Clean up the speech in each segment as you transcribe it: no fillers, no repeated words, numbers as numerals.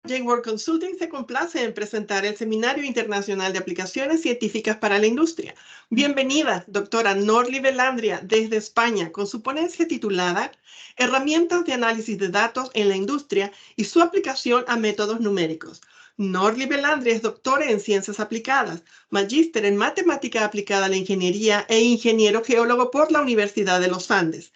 J-World Consulting se complace en presentar el Seminario Internacional de Aplicaciones Científicas para la Industria. Bienvenida, doctora Norly Velandria, desde España, con su ponencia titulada Herramientas de análisis de datos en la industria y su aplicación a métodos numéricos. Norly Velandria es doctora en Ciencias Aplicadas, magíster en Matemática Aplicada a la Ingeniería e ingeniero geólogo por la Universidad de los Andes.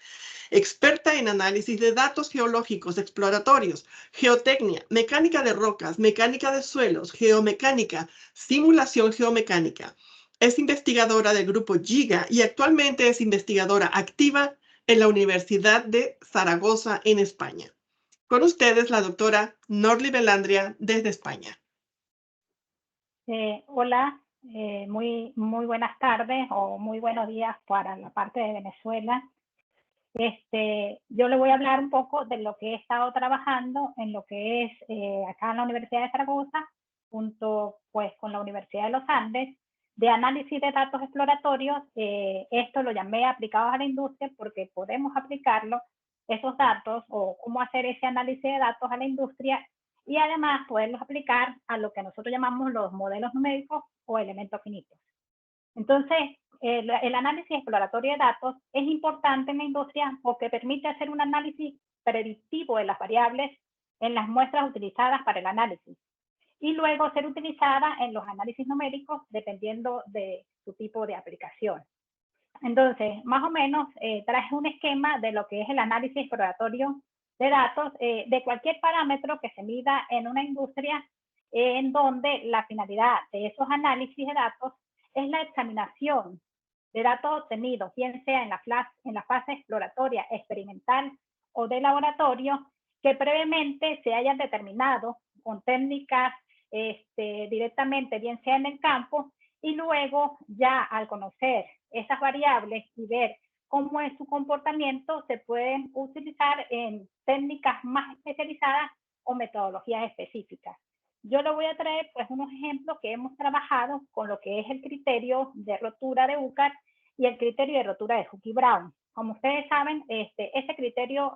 Experta en análisis de datos geológicos exploratorios, geotecnia, mecánica de rocas, mecánica de suelos, geomecánica, simulación geomecánica. Es investigadora del grupo GIGA y actualmente es investigadora activa en la Universidad de Zaragoza en España. Con ustedes la doctora Norly Velandria desde España. Hola, muy buenas tardes o muy buenos días para la parte de Venezuela. Yo le voy a hablar un poco de lo que he estado trabajando en lo que es acá en la Universidad de Zaragoza, junto pues con la Universidad de los Andes, de análisis de datos exploratorios. Esto lo llamé aplicados a la industria porque podemos aplicarlo, esos datos, o cómo hacer ese análisis de datos a la industria, y además poderlos aplicar a lo que nosotros llamamos los modelos numéricos o elementos finitos. Entonces, el análisis exploratorio de datos es importante en la industria porque permite hacer un análisis predictivo de las variables en las muestras utilizadas para el análisis y luego ser utilizada en los análisis numéricos dependiendo de su tipo de aplicación. Entonces, más o menos traje un esquema de lo que es el análisis exploratorio de datos de cualquier parámetro que se mida en una industria en donde la finalidad de esos análisis de datos es la examinación de datos obtenidos, bien sea en la fase exploratoria, experimental o de laboratorio, que previamente se hayan determinado con técnicas directamente, bien sea en el campo, y luego ya al conocer esas variables y ver cómo es su comportamiento, se pueden utilizar en técnicas más especializadas o metodologías específicas. Yo le voy a traer pues unos ejemplos que hemos trabajado con lo que es el criterio de rotura de UCAR y el criterio de rotura de Huckey-Brown. Como ustedes saben, esos criterios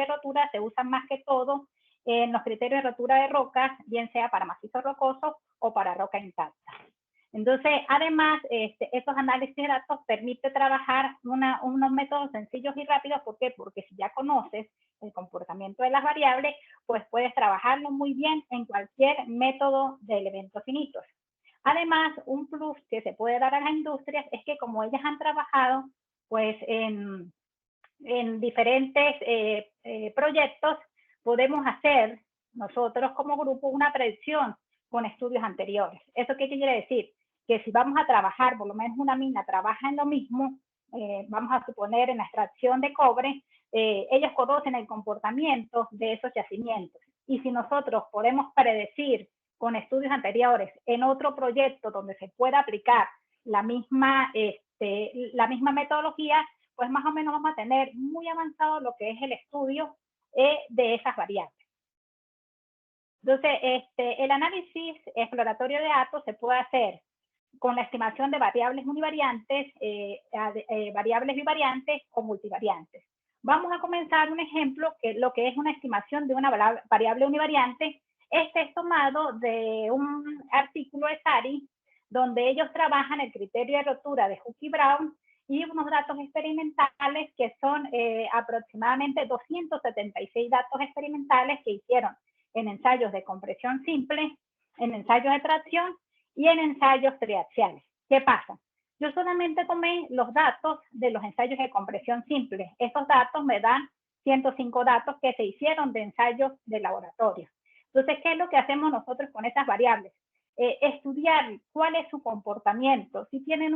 de rotura se usan más que todo en los criterios de rotura de rocas, bien sea para macizo rocoso o para roca intacta. Entonces, además, esos análisis de datos permite trabajar unos métodos sencillos y rápidos. ¿Por qué? Porque si ya conoces el comportamiento de las variables, pues puedes trabajarlo muy bien en cualquier método de elementos finitos. Además, un plus que se puede dar a las industrias es que como ellas han trabajado pues en diferentes proyectos, podemos hacer nosotros como grupo una predicción con estudios anteriores. ¿Eso qué quiere decir? Que si vamos a trabajar, por lo menos una mina trabaja en lo mismo, vamos a suponer en la extracción de cobre, ellos conocen el comportamiento de esos yacimientos. Y si nosotros podemos predecir con estudios anteriores en otro proyecto donde se pueda aplicar la misma metodología, pues más o menos vamos a tener muy avanzado lo que es el estudio de esas variables. Entonces, el análisis exploratorio de datos se puede hacer con la estimación de variables univariantes, variables bivariantes o multivariantes. Vamos a comenzar un ejemplo, que lo que es una estimación de una variable univariante. Este es tomado de un artículo de SARI, donde ellos trabajan el criterio de rotura de Huckey-Brown y unos datos experimentales que son aproximadamente 276 datos experimentales que hicieron en ensayos de compresión simple, en ensayos de tracción y en ensayos triaxiales. ¿Qué pasa? Yo solamente tomé los datos de los ensayos de compresión simple. Estos datos me dan 105 datos que se hicieron de ensayos de laboratorio. Entonces, ¿qué es lo que hacemos nosotros con esas variables? Estudiar cuál es su comportamiento. Si tienen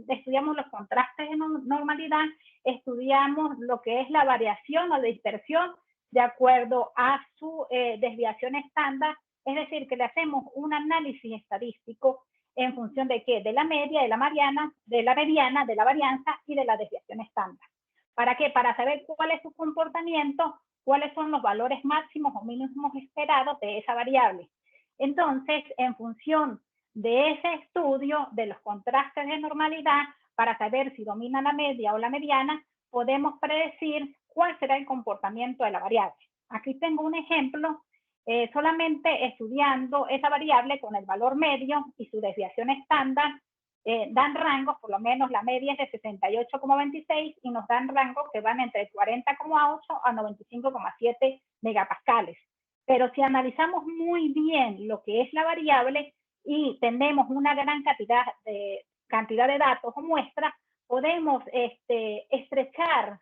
estudiamos los contrastes de normalidad, estudiamos lo que es la variación o dispersión de acuerdo a su desviación estándar, es decir, que le hacemos un análisis estadístico en función de qué, de la media, de la mediana, de la varianza y de la desviación estándar. ¿Para qué? Para saber cuál es su comportamiento, cuáles son los valores máximos o mínimos esperados de esa variable. Entonces, en función de ese estudio de los contrastes de normalidad, para saber si domina la media o la mediana, podemos predecir cuál será el comportamiento de la variable. Aquí tengo un ejemplo solamente estudiando esa variable con el valor medio y su desviación estándar, dan rangos, por lo menos la media es de 68,26 y nos dan rangos que van entre 40,8 a 95,7 megapascales. Pero si analizamos muy bien lo que es la variable y tenemos una gran cantidad de datos o muestras, podemos estrechar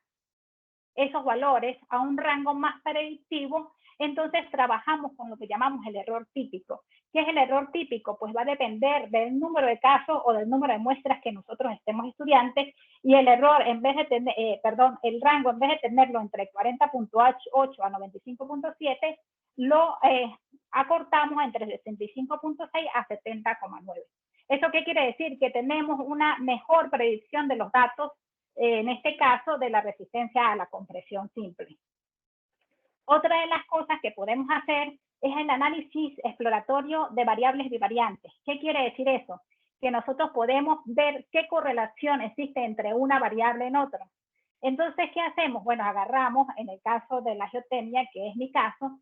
esos valores a un rango más predictivo. Entonces trabajamos con lo que llamamos el error típico. ¿Qué es el error típico? Pues va a depender del número de casos o del número de muestras que nosotros estemos estudiantes, y el error, en vez de tener, el rango, en vez de tenerlo entre 40,8 a 95,7, lo acortamos entre 65,6 a 70,9. ¿Eso qué quiere decir? Que tenemos una mejor predicción de los datos, en este caso de la resistencia a la compresión simple. Otra de las cosas que podemos hacer es el análisis exploratorio de variables bivariantes. ¿Qué quiere decir eso? Que nosotros podemos ver qué correlación existe entre una variable en otra. Entonces, ¿qué hacemos? Bueno, agarramos, en el caso de la geotermia, que es mi caso,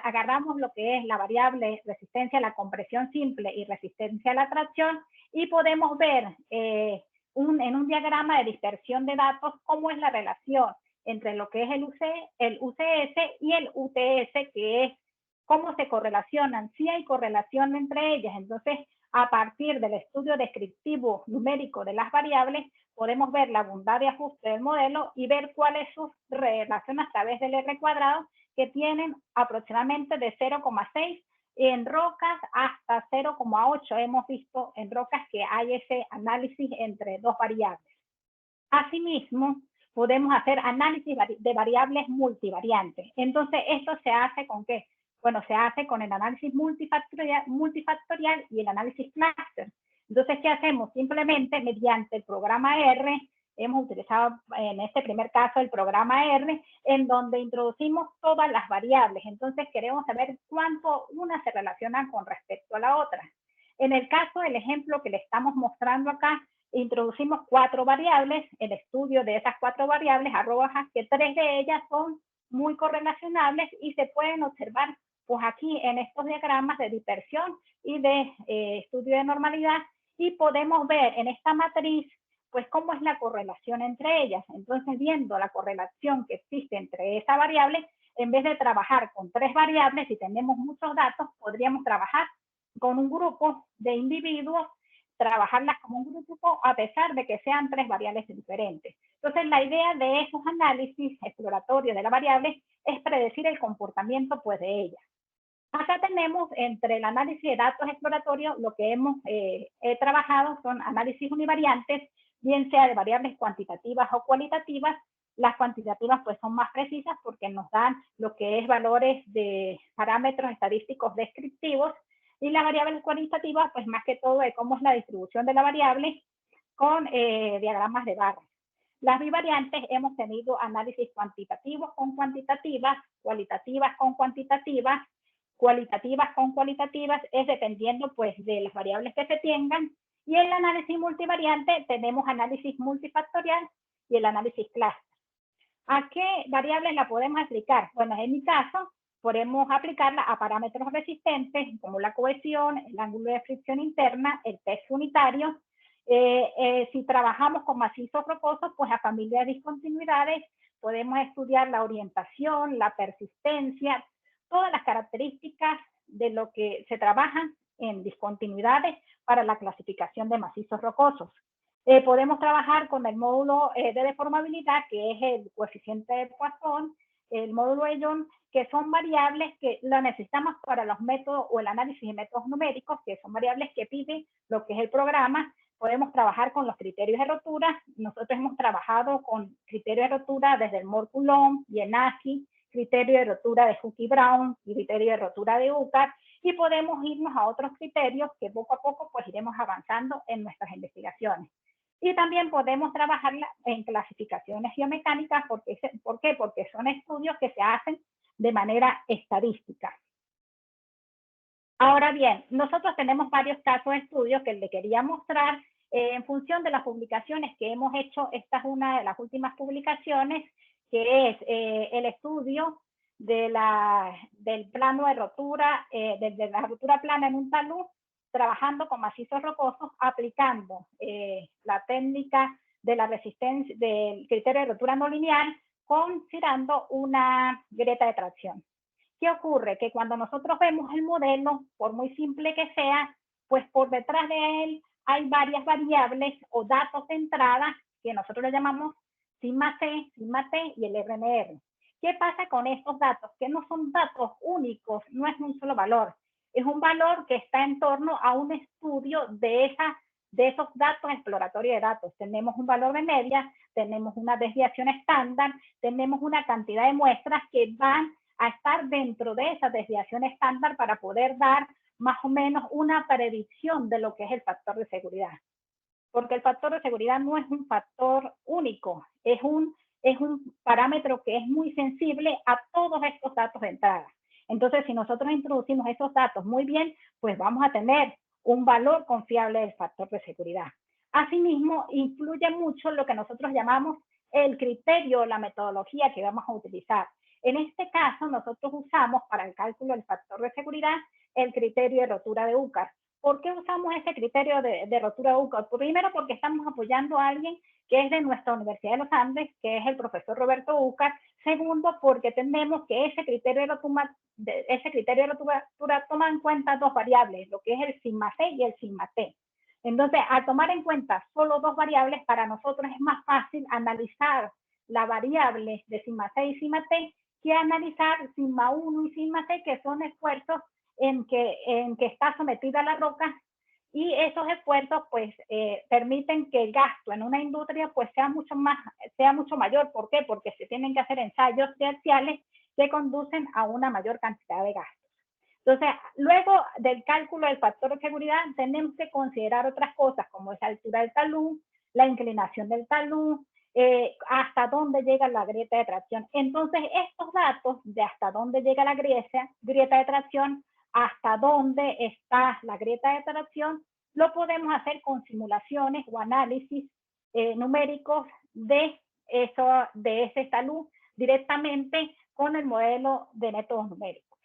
agarramos lo que es la variable resistencia a la compresión simple y resistencia a la tracción, y podemos ver en un diagrama de dispersión de datos cómo es la relación entre lo que es el UCS y el UTS, que es cómo se correlacionan, si hay correlación entre ellas. Entonces, a partir del estudio descriptivo numérico de las variables, podemos ver la bondad de ajuste del modelo y ver cuál es su relación a través del R cuadrado, que tienen aproximadamente de 0,6 en rocas hasta 0,8. Hemos visto en rocas que hay ese análisis entre dos variables. Asimismo, podemos hacer análisis de variables multivariantes. Entonces, ¿esto se hace con qué? Bueno, se hace con el análisis multifactorial y el análisis cluster. Entonces, ¿qué hacemos? Simplemente mediante el programa R, hemos utilizado en este primer caso el programa R, en donde introducimos todas las variables. Entonces, queremos saber cuánto una se relaciona con respecto a la otra. En el caso del ejemplo que le estamos mostrando acá, introducimos 4 variables. El estudio de esas 4 variables arroja que 3 de ellas son muy correlacionables y se pueden observar pues aquí en estos diagramas de dispersión y de estudio de normalidad, y podemos ver en esta matriz pues cómo es la correlación entre ellas. Entonces, viendo la correlación que existe entre esa variable, en vez de trabajar con 3 variables, si tenemos muchos datos, podríamos trabajar con un grupo de individuos, trabajarlas como un grupo a pesar de que sean 3 variables diferentes. Entonces, la idea de esos análisis exploratorios de la variable es predecir el comportamiento pues de ellas. Acá tenemos entre el análisis de datos exploratorios lo que hemos trabajado son análisis univariantes, bien sea de variables cuantitativas o cualitativas. Las cuantitativas pues son más precisas porque nos dan lo que es valores de parámetros estadísticos descriptivos, y las variables cualitativas pues más que todo de cómo es la distribución de la variable con diagramas de barras. Las bivariantes hemos tenido análisis cuantitativos con cuantitativas, cualitativas con cuantitativas, cualitativas con cualitativas, es dependiendo pues de las variables que se tengan. Y en el análisis multivariante tenemos análisis multifactorial y el análisis cluster. ¿A qué variables la podemos aplicar? Bueno, en mi caso, podemos aplicarla a parámetros resistentes como la cohesión, el ángulo de fricción interna, el peso unitario. Si trabajamos con macizos rocosos, pues a familia de discontinuidades, podemos estudiar la orientación, la persistencia, todas las características de lo que se trabajan en discontinuidades para la clasificación de macizos rocosos. Podemos trabajar con el módulo de deformabilidad, que es el coeficiente de Poisson, el módulo Elon, que son variables que la necesitamos para los métodos o el análisis de métodos numéricos, que son variables que pide lo que es el programa. Podemos trabajar con los criterios de rotura. Nosotros hemos trabajado con criterios de rotura desde el Moore-Coulomb y Yanaki, criterio de rotura de Hooke y Brown, criterio de rotura de UCAR, y podemos irnos a otros criterios que poco a poco pues iremos avanzando en nuestras investigaciones. Y también podemos trabajar en clasificaciones geomecánicas. ¿Por qué? Porque son estudios que se hacen de manera estadística. Ahora bien, nosotros tenemos varios casos de estudios que les quería mostrar en función de las publicaciones que hemos hecho. Esta es una de las últimas publicaciones, que es el estudio de del plano de rotura, de la rotura plana en un talud, trabajando con macizos rocosos, aplicando la técnica de la resistencia, del criterio de rotura no lineal, considerando una grieta de tracción. ¿Qué ocurre? Que cuando nosotros vemos el modelo, por muy simple que sea, pues por detrás de él hay varias variables o datos de entrada que nosotros le llamamos sigma C, sigma T y el RNR. ¿Qué pasa con estos datos? Que no son datos únicos, no es un solo valor. Es un valor que está en torno a un estudio de esos datos exploratorios de datos. Tenemos un valor de media, tenemos una desviación estándar, tenemos una cantidad de muestras que van a estar dentro de esa desviación estándar para poder dar más o menos una predicción de lo que es el factor de seguridad. Porque el factor de seguridad no es un factor único, es un parámetro que es muy sensible a todos estos datos de entrada. Entonces, si nosotros introducimos esos datos muy bien, pues vamos a tener un valor confiable del factor de seguridad. Asimismo, influye mucho lo que nosotros llamamos el criterio, la metodología que vamos a utilizar. En este caso, nosotros usamos para el cálculo del factor de seguridad el criterio de rotura de UCAR. ¿Por qué usamos ese criterio de rotura de UCAR? Primero, porque estamos apoyando a alguien que es de nuestra Universidad de los Andes, que es el profesor Roberto UCAR. Segundo, porque tenemos que ese criterio de rotura toma en cuenta dos variables, lo que es el sigma C y el sigma T. Entonces, al tomar en cuenta solo dos variables, para nosotros es más fácil analizar la variable de sigma C y sigma T que analizar sigma 1 y sigma C, que son esfuerzos en que está sometida la roca, y esos esfuerzos pues permiten que el gasto en una industria pues sea mucho mayor. ¿Por qué? Porque se tienen que hacer ensayos terciales que conducen a una mayor cantidad de gastos. Entonces, luego del cálculo del factor de seguridad, tenemos que considerar otras cosas como esa altura del talud, la inclinación del talud, hasta dónde llega la grieta de tracción. Entonces, estos datos de hasta dónde llega la grieta de tracción, hasta dónde está la grieta de tracción, lo podemos hacer con simulaciones o análisis numéricos de ese talud directamente con el modelo de métodos numéricos.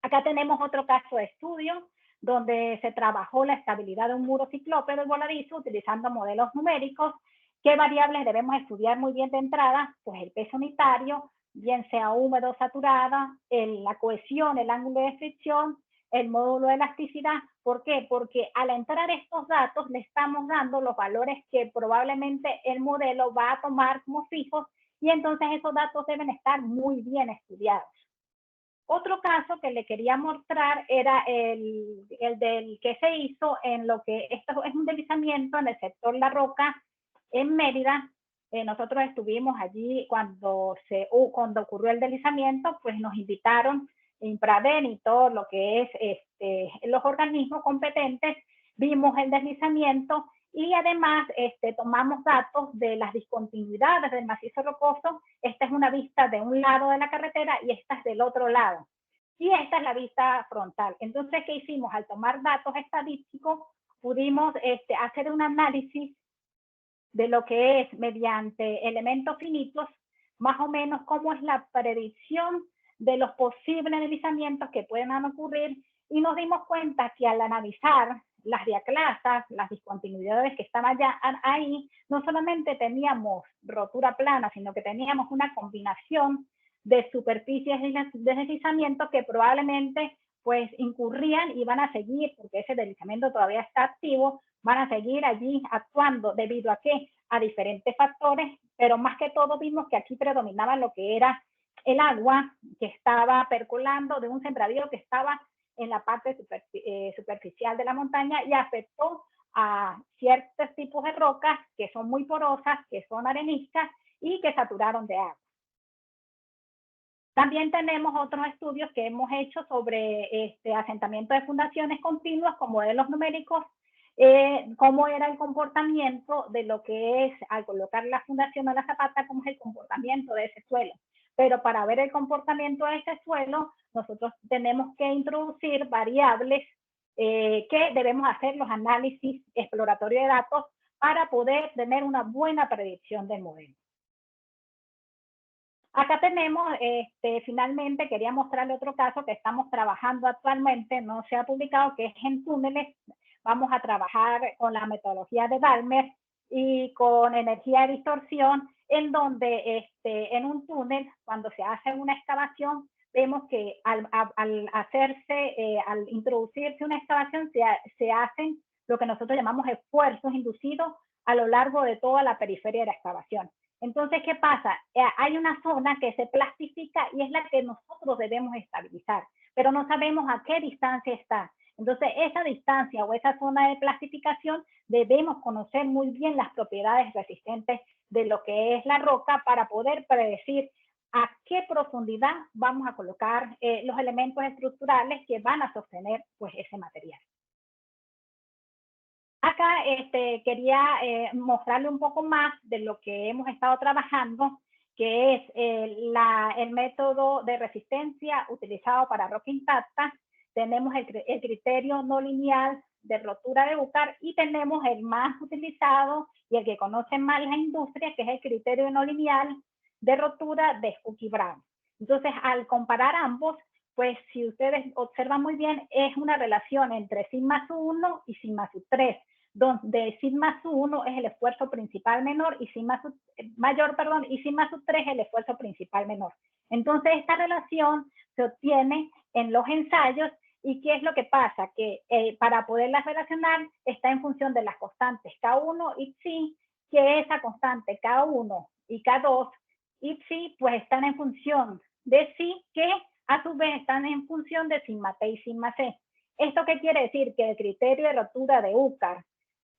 Acá tenemos otro caso de estudio donde se trabajó la estabilidad de un muro ciclópeo del voladizo utilizando modelos numéricos. ¿Qué variables debemos estudiar muy bien de entrada? Pues el peso unitario, bien sea húmedo o saturada, la cohesión, el ángulo de fricción, el módulo de elasticidad. ¿Por qué? Porque al entrar estos datos le estamos dando los valores que probablemente el modelo va a tomar como fijos, y entonces esos datos deben estar muy bien estudiados. Otro caso que le quería mostrar era el del que se hizo en lo que esto es un deslizamiento en el sector La Roca en Mérida. Nosotros estuvimos allí cuando ocurrió el deslizamiento, pues nos invitaron Infraden y todo lo que es los organismos competentes, vimos el deslizamiento y además tomamos datos de las discontinuidades del macizo rocoso. Esta es una vista de un lado de la carretera y esta es del otro lado. Y esta es la vista frontal. Entonces, ¿qué hicimos? Al tomar datos estadísticos, pudimos hacer un análisis de lo que es mediante elementos finitos, más o menos cómo es la predicción de los posibles deslizamientos que puedan ocurrir, y nos dimos cuenta que al analizar las diaclasas, las discontinuidades que estaban ya ahí, no solamente teníamos rotura plana, sino que teníamos una combinación de superficies de deslizamiento que probablemente pues incurrían y van a seguir, porque ese deslizamiento todavía está activo, van a seguir allí actuando debido a qué, a diferentes factores, pero más que todo vimos que aquí predominaba lo que era el agua que estaba percolando de un sembradío que estaba en la parte superficial de la montaña y afectó a ciertos tipos de rocas que son muy porosas, que son areniscas y que saturaron de agua. También tenemos otros estudios que hemos hecho sobre asentamiento de fundaciones continuas con modelos numéricos, cómo era el comportamiento de lo que es al colocar la fundación a la zapata, cómo es el comportamiento de ese suelo. Pero para ver el comportamiento de ese suelo, nosotros tenemos que introducir variables que debemos hacer los análisis exploratorios de datos para poder tener una buena predicción del modelo. Acá tenemos, finalmente quería mostrarle otro caso que estamos trabajando actualmente, no se ha publicado, que es en túneles. Vamos a trabajar con la metodología de Balmer y con energía de distorsión, en donde en un túnel, cuando se hace una excavación, vemos que al introducirse una excavación, se hacen lo que nosotros llamamos esfuerzos inducidos a lo largo de toda la periferia de la excavación. Entonces, ¿qué pasa? Hay una zona que se plastifica y es la que nosotros debemos estabilizar, pero no sabemos a qué distancia está. Entonces, esa distancia o esa zona de plastificación debemos conocer muy bien las propiedades resistentes de lo que es la roca para poder predecir a qué profundidad vamos a colocar los elementos estructurales que van a sostener pues, ese material. Acá quería mostrarle un poco más de lo que hemos estado trabajando, que es el método de resistencia utilizado para roca intacta. Tenemos el criterio no lineal de rotura de Ucar y tenemos el más utilizado y el que conocen más la industria, que es el criterio no lineal de rotura de Hooky-Brown. Entonces, al comparar ambos, pues si ustedes observan muy bien, es una relación entre sigma sub 1 y sigma sub 3, donde sigma sub 1 es el esfuerzo principal menor y sigma sub mayor, perdón, y sigma sub 3 es el esfuerzo principal menor. Entonces, esta relación se obtiene en los ensayos. ¿Y qué es lo que pasa? Que para poderlas relacionar está en función de las constantes K1 y Psi, que esa constante K1 y K2 y Psi pues están en función de Psi, que a su vez están en función de sigma T y sigma C. ¿Esto qué quiere decir? Que el criterio de rotura de Ucar,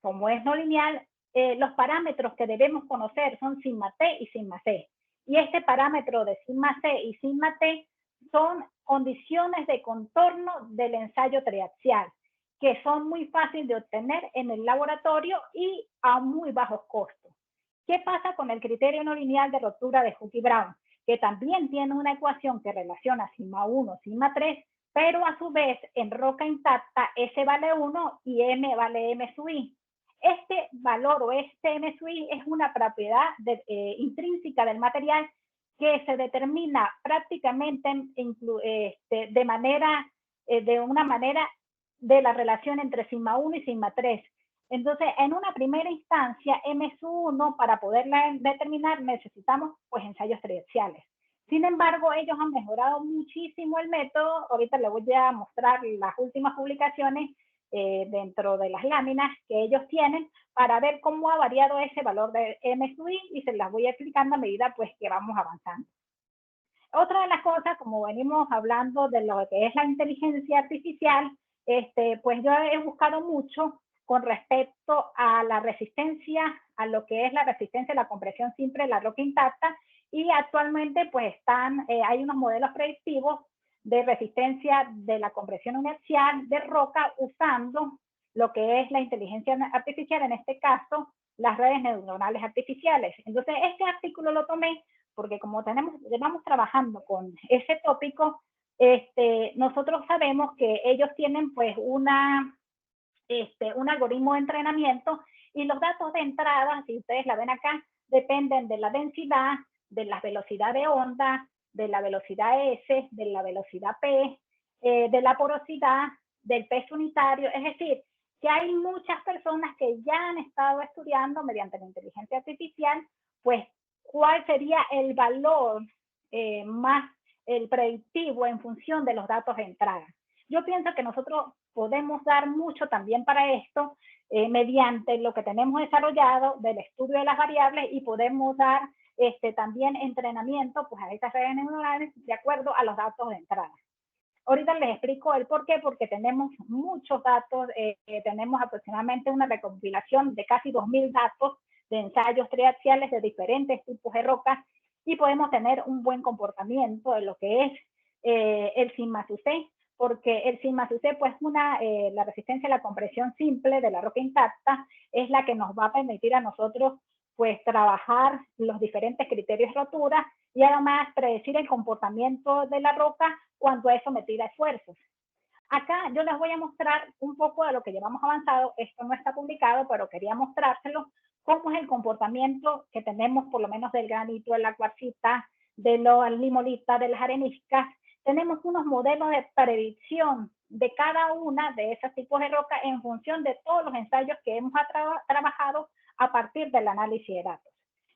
como es no lineal, los parámetros que debemos conocer son sigma T y sigma C. Y este parámetro de sigma C y sigma T son condiciones de contorno del ensayo triaxial, que son muy fáciles de obtener en el laboratorio y a muy bajos costos. ¿Qué pasa con el criterio no lineal de rotura de Hooky-Brown? Que también tiene una ecuación que relaciona sigma 1, sigma 3, pero a su vez en roca intacta S vale 1 y M vale M sub I. Este valor o este M sub I es una propiedad intrínseca del material que se determina prácticamente de una manera de la relación entre sigma 1 y sigma 3. Entonces, en una primera instancia, M sub 1, para poderla determinar, necesitamos pues ensayos triaxiales. Sin embargo, ellos han mejorado muchísimo el método. Ahorita les voy a mostrar las últimas publicaciones dentro de las láminas que ellos tienen para ver cómo ha variado ese valor de M sub I y se las voy explicando a medida pues que vamos avanzando. Otra de las cosas, como venimos hablando de lo que es la inteligencia artificial, pues yo he buscado mucho con respecto a la resistencia, a lo que es la resistencia a la compresión simple de la roca intacta, y actualmente pues hay unos modelos predictivos de resistencia de la compresión inercial de roca usando lo que es la inteligencia artificial, en este caso las redes neuronales artificiales. Entonces este artículo lo tomé porque como vamos trabajando con ese tópico, nosotros sabemos que ellos tienen pues un algoritmo de entrenamiento y los datos de entrada, si ustedes la ven acá, dependen de la densidad, de la velocidad de onda, de la velocidad S, de la velocidad P, de la porosidad, del peso unitario, es decir, que hay muchas personas que ya han estado estudiando mediante la inteligencia artificial, pues cuál sería el valor más el predictivo en función de los datos de entrada. Yo pienso que nosotros podemos dar mucho también para esto mediante lo que tenemos desarrollado del estudio de las variables y podemos dar también entrenamiento pues, a estas redes neuronales de acuerdo a los datos de entrada. Ahorita les explico el por qué, porque tenemos muchos datos, tenemos aproximadamente una recopilación de casi 2.000 datos de ensayos triaxiales de diferentes tipos de rocas y podemos tener un buen comportamiento de lo que es el sigma sub C, porque el sigma sub C, pues la resistencia a la compresión simple de la roca intacta es la que nos va a permitir a nosotros pues trabajar los diferentes criterios de rotura y además predecir el comportamiento de la roca cuando es sometida a esfuerzos. Acá yo les voy a mostrar un poco de lo que llevamos avanzado. Esto no está publicado, pero quería mostrárselo, cómo es el comportamiento que tenemos por lo menos del granito, de la cuarcita, de los limolitas, de las areniscas. Tenemos unos modelos de predicción de cada una de esos tipos de roca en función de todos los ensayos que hemos trabajado a partir del análisis de datos.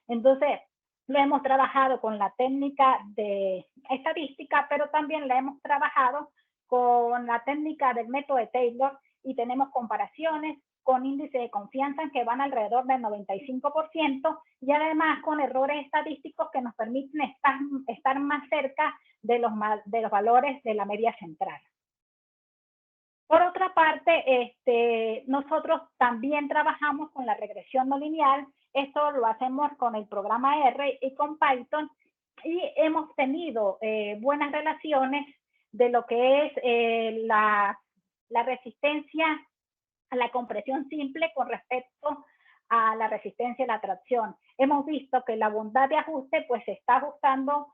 Entonces, lo hemos trabajado con la técnica de estadística, pero también la hemos trabajado con la técnica del método de Taylor y tenemos comparaciones con índices de confianza que van alrededor del 95% y además con errores estadísticos que nos permiten estar más cerca de los valores de la media central. Por otra parte, nosotros también trabajamos con la regresión no lineal. Esto lo hacemos con el programa R y con Python y hemos tenido buenas relaciones de lo que es la resistencia a la compresión simple con respecto a la resistencia a la tracción. Hemos visto que la bondad de ajuste pues se está ajustando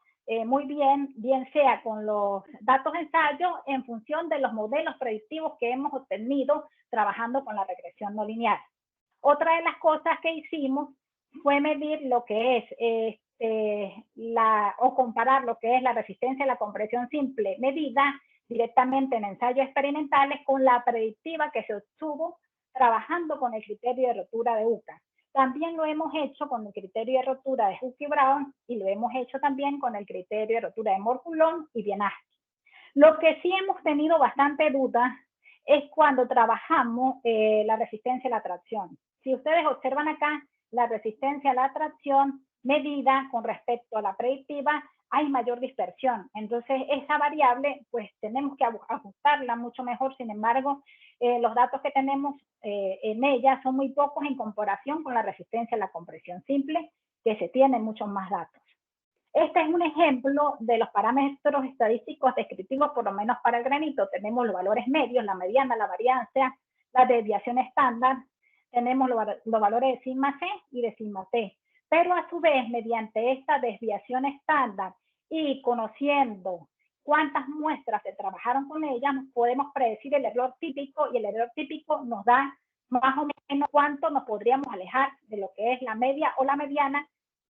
muy bien, bien sea con los datos de ensayo en función de los modelos predictivos que hemos obtenido trabajando con la regresión no lineal. Otra de las cosas que hicimos fue medir lo que es o comparar lo que es la resistencia a la compresión simple medida directamente en ensayos experimentales con la predictiva que se obtuvo trabajando con el criterio de rotura de UCA. También lo hemos hecho con el criterio de rotura de Huck y Brown y lo hemos hecho también con el criterio de rotura de Moore-Coulomb y Bienasti. Lo que sí hemos tenido bastante duda es cuando trabajamos la resistencia a la tracción. Si ustedes observan acá, la resistencia a la tracción medida con respecto a la predictiva, hay mayor dispersión. Entonces, esa variable, pues tenemos que ajustarla mucho mejor. Sin embargo, los datos que tenemos en ella son muy pocos en comparación con la resistencia a la compresión simple, que se tienen muchos más datos. Este es un ejemplo de los parámetros estadísticos descriptivos, por lo menos para el granito. Tenemos los valores medios, la mediana, la varianza, la desviación estándar. Tenemos los valores de sigma C y de sigma T. Pero a su vez, mediante esta desviación estándar y conociendo cuántas muestras se trabajaron con ellas, podemos predecir el error típico y el error típico nos da más o menos cuánto nos podríamos alejar de lo que es la media o la mediana,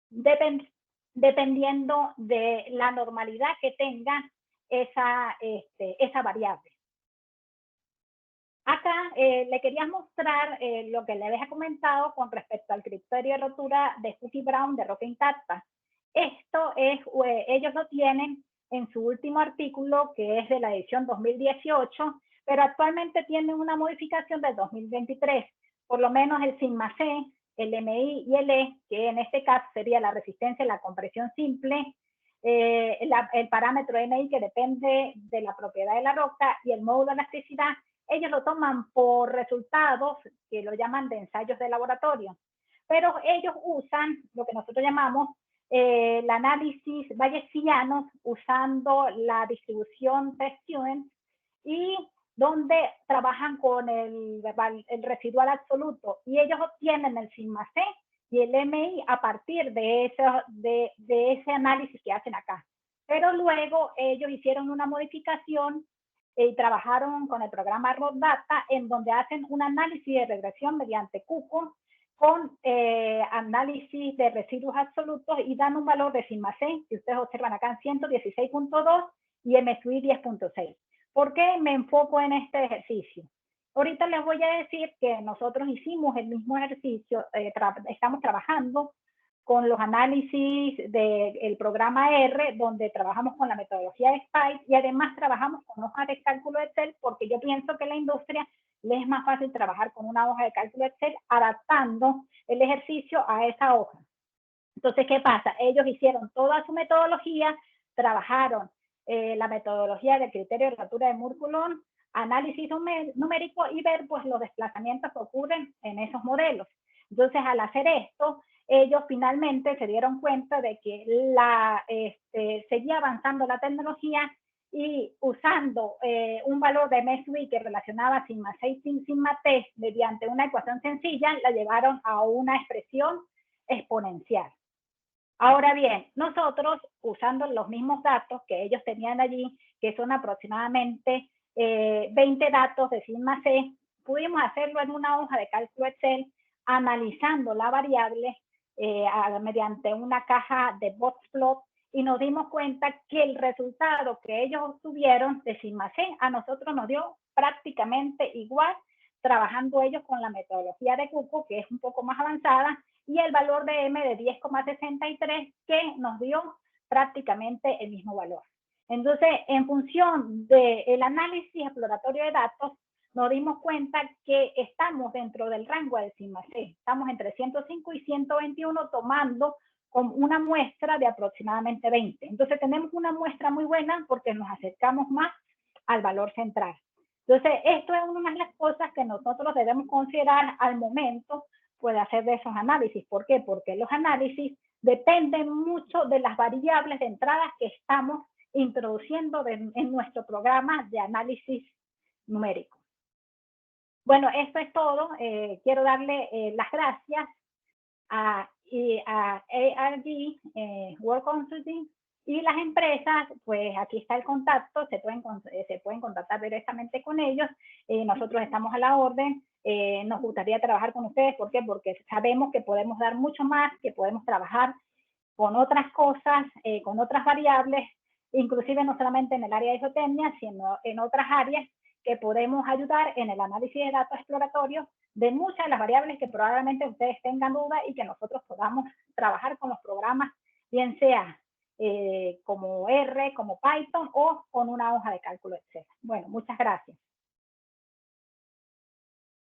dependiendo de la normalidad que tenga esa variable. Acá le quería mostrar lo que le había comentado con respecto al criterio de rotura de Huck y Brown de roca intacta. Esto es, ellos lo tienen en su último artículo, que es de la edición 2018, pero actualmente tienen una modificación del 2023. Por lo menos el sigma C, el MI y el E, que en este caso sería la resistencia a la compresión simple, el parámetro MI que depende de la propiedad de la roca y el módulo de elasticidad, ellos lo toman por resultados que lo llaman de ensayos de laboratorio, pero ellos usan lo que nosotros llamamos el análisis bayesiano usando la distribución de students y donde trabajan con el residual absoluto y ellos obtienen el sigma C y el MI a partir de ese análisis que hacen acá. Pero luego ellos hicieron una modificación y trabajaron con el programa ROData en donde hacen un análisis de regresión mediante CUCO con análisis de residuos absolutos y dan un valor de sigma C, que ustedes observan acá en 116.2 y MSUI 10.6. ¿Por qué me enfoco en este ejercicio? Ahorita les voy a decir que nosotros hicimos el mismo ejercicio, estamos trabajando con los análisis del programa R, donde trabajamos con la metodología de SPICE y además trabajamos con hojas de cálculo de Excel, porque yo pienso que a la industria les es más fácil trabajar con una hoja de cálculo de Excel adaptando el ejercicio a esa hoja. Entonces, ¿qué pasa? Ellos hicieron toda su metodología, trabajaron la metodología del criterio de rotura de Moore-Coulomb, análisis numérico y ver pues los desplazamientos que ocurren en esos modelos. Entonces, al hacer esto, ellos finalmente se dieron cuenta de que seguía avanzando la tecnología y usando un valor de MSUI que relacionaba sigma C y sigma T mediante una ecuación sencilla, la llevaron a una expresión exponencial. Ahora bien, nosotros usando los mismos datos que ellos tenían allí, que son aproximadamente 20 datos de sigma C, pudimos hacerlo en una hoja de cálculo Excel, analizando la variable mediante una caja de boxplot y nos dimos cuenta que el resultado que ellos obtuvieron de Sigma-C a nosotros nos dio prácticamente igual, trabajando ellos con la metodología de Cuco, que es un poco más avanzada, y el valor de M de 10,63, que nos dio prácticamente el mismo valor. Entonces, en función del análisis exploratorio de datos, nos dimos cuenta que estamos dentro del rango del Sigma-C. Estamos entre 105 y 121 tomando con una muestra de aproximadamente 20. Entonces, tenemos una muestra muy buena porque nos acercamos más al valor central. Entonces, esto es una de las cosas que nosotros debemos considerar al momento de hacer de esos análisis. ¿Por qué? Porque los análisis dependen mucho de las variables de entrada que estamos introduciendo en nuestro programa de análisis numérico. Bueno, esto es todo. Quiero darle las gracias a ARG, World Consulting, y las empresas, pues aquí está el contacto, se pueden contactar directamente con ellos. Nosotros estamos a la orden. Nos gustaría trabajar con ustedes. ¿Por qué? Porque sabemos que podemos dar mucho más, que podemos trabajar con otras cosas, con otras variables, inclusive no solamente en el área de isotecnia, sino en otras áreas que podemos ayudar en el análisis de datos exploratorios de muchas de las variables que probablemente ustedes tengan duda y que nosotros podamos trabajar con los programas, bien sea como R, como Python o con una hoja de cálculo, etc. Bueno, muchas gracias.